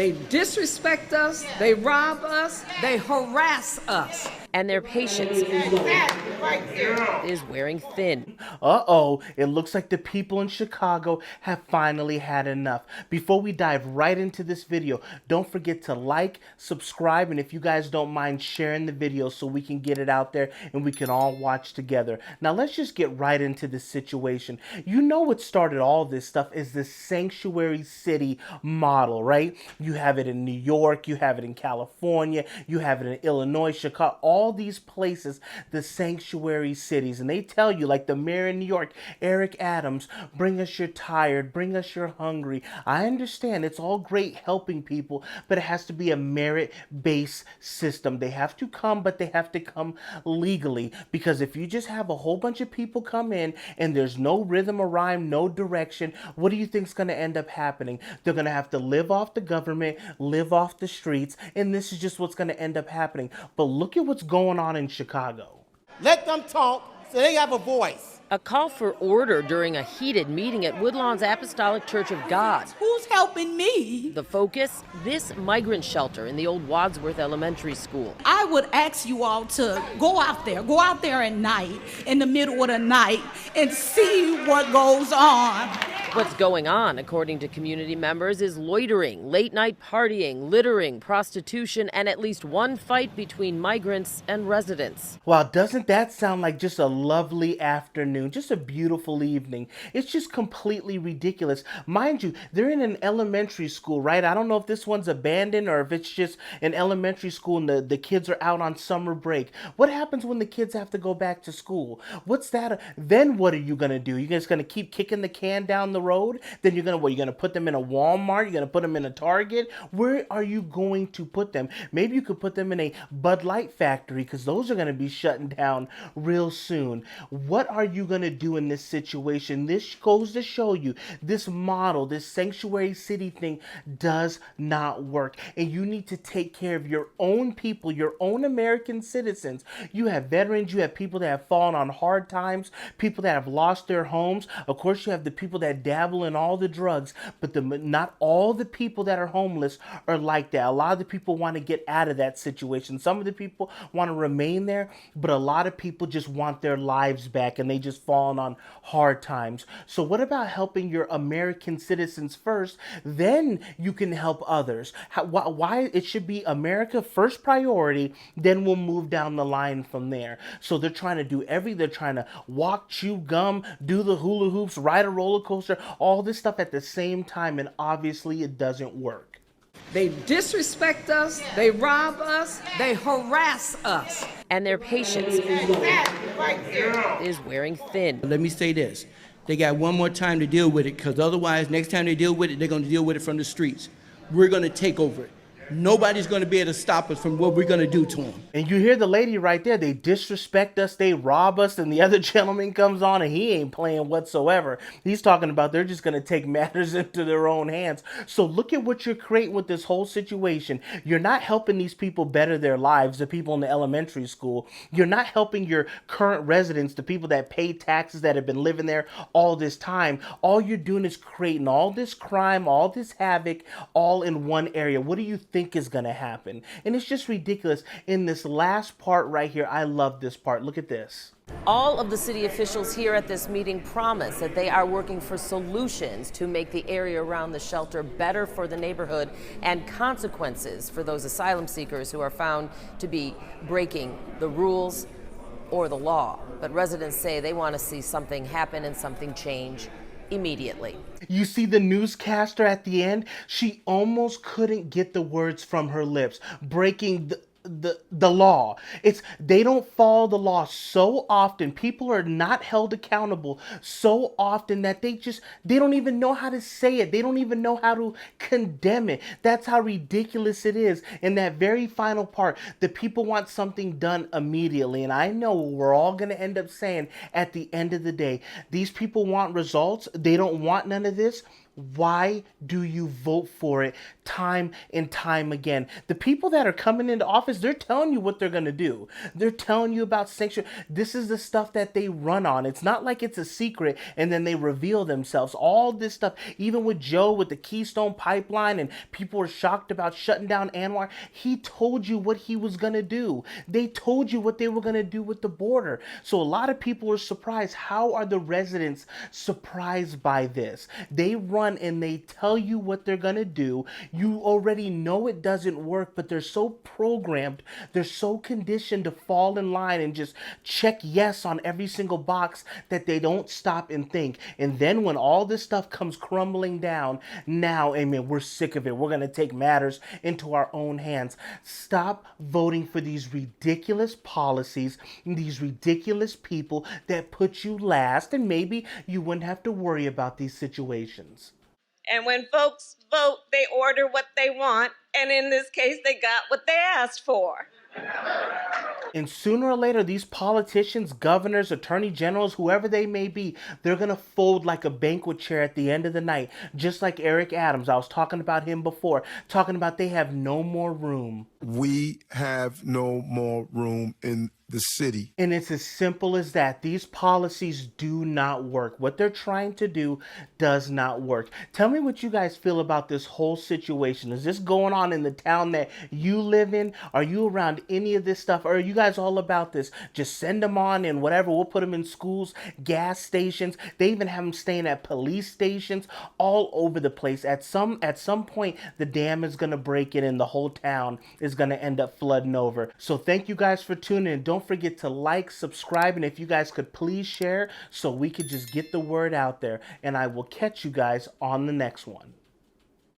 They disrespect us, they rob us, they harass us. And their patience is wearing thin. Uh-oh, it looks like the people in Chicago have finally had enough. Before we dive right into this video, don't forget to like, subscribe, and if you guys don't mind sharing the video so we can get it out there and we can all watch together. Now let's just get right into this situation. You know what started all this stuff is the sanctuary city model, right? You have it in New York, you have it in California, you have it in Illinois, Chicago, all these places, the sanctuary cities. And they tell you, like the mayor in New York, Eric Adams, bring us your tired, bring us your hungry. I understand it's all great helping people, but it has to be a merit-based system. They have to come, but they have to come legally, because if you just have a whole bunch of people come in and there's no rhythm or rhyme, no direction, what do you think is going to end up happening? They're going to have to live off the government, live off the streets, and this is just what's going to end up happening. But look at what's going on in Chicago. Let them talk so they have a voice. A call for order during a heated meeting at Woodlawn's Apostolic Church of God. Who's helping me? The focus, this migrant shelter in the old Wadsworth Elementary School. I would ask you all to go out there at night, in the middle of the night, and see what goes on. What's going on, according to community members, is loitering, late-night partying, littering, prostitution, and at least one fight between migrants and residents. Wow, doesn't that sound like just a lovely afternoon, just a beautiful evening? It's just completely ridiculous. Mind you, they're in an elementary school, right? I don't know if this one's abandoned or if it's just an elementary school and the kids are out on summer break. What happens when the kids have to go back to school? What's that? Then what are you going to do? You guys going to keep kicking the can down the road? Then you're going to put them in a Walmart? You're going to put them in a Target? Where are you going to put them? Maybe you could put them in a Bud Light factory, because those are going to be shutting down real soon. What are you going to do in this situation? This goes to show you this model, this sanctuary city thing does not work. And you need to take care of your own people, your own American citizens. You have veterans, you have people that have fallen on hard times, people that have lost their homes. Of course, you have the people that dabble in all the drugs, but not all the people that are homeless are like that. A lot of the people want to get out of that situation. Some of the people want to remain there, but a lot of people just want their lives back and they just fallen on hard times. So what about helping your American citizens first? Then you can help others. Why it should be America first priority, then we'll move down the line from there. So they're trying to do they're trying to walk, chew gum, do the hula hoops, ride a roller coaster, all this stuff at the same time, and obviously it doesn't work. They disrespect us, they rob us, they harass us. And their patience is wearing thin. Let me say this. They got one more time to deal with it, because otherwise, next time they deal with it, they're going to deal with it from the streets. We're going to take over it. Nobody's going to be able to stop us from what we're going to do to them. And you hear the lady right there. They disrespect us. They rob us. And the other gentleman comes on and he ain't playing whatsoever. He's talking about they're just going to take matters into their own hands. So look at what you're creating with this whole situation. You're not helping these people better their lives, the people in the elementary school. You're not helping your current residents, the people that pay taxes, that have been living there all this time. All you're doing is creating all this crime, all this havoc, all in one area. What do you think is going to happen? And it's just ridiculous. In this last part right here, I love this part. Look at this. All of the city officials here at this meeting promise that they are working for solutions to make the area around the shelter better for the neighborhood, and consequences for those asylum seekers who are found to be breaking the rules or the law. But residents say they want to see something happen and something change immediately. You see the newscaster at the end? She almost couldn't get the words from her lips. Breaking the law. They don't follow the law so often. People are not held accountable so often that they don't even know how to say it. They don't even know how to condemn it. That's how ridiculous it is. In that very final part, the people want something done immediately. And I know we're all going to end up saying at the end of the day, these people want results. They don't want none of this. Why do you vote for it time and time again. The people that are coming into office, they're telling you what they're going to do. They're telling you about sanctuary. This is the stuff that they run on. It's not like it's a secret and then they reveal themselves. All this stuff, even with Joe with the Keystone Pipeline, and people were shocked about shutting down Anwar, he told you what he was going to do. They told you what they were going to do with the border. So a lot of people were surprised. How are the residents surprised by this? They run and they tell you what they're going to do. You already know it doesn't work, but they're so programmed, they're so conditioned to fall in line and just check yes on every single box that they don't stop and think. And then when all this stuff comes crumbling down, now, amen, we're sick of it. We're going to take matters into our own hands. Stop voting for these ridiculous policies, these ridiculous people that put you last, and maybe you wouldn't have to worry about these situations. And when folks vote, they order what they want. And in this case, they got what they asked for. And sooner or later, these politicians, governors, attorney generals, whoever they may be, they're going to fold like a banquet chair at the end of the night. Just like Eric Adams. I was talking about him before, talking about they have no more room. We have no more room in the city. And it's as simple as that. These policies do not work. What they're trying to do does not work. Tell me what you guys feel about this whole situation. Is this going on in the town that you live in? Are you around any of this stuff? Or are you guys all about this? Just send them on and whatever. We'll put them in schools, gas stations. They even have them staying at police stations all over the place. At some point, the dam is going to break in and the whole town is going to end up flooding over. So thank you guys for tuning in. Don't forget to like, subscribe, and if you guys could please share so we could just get the word out there. And I will catch you guys on the next one.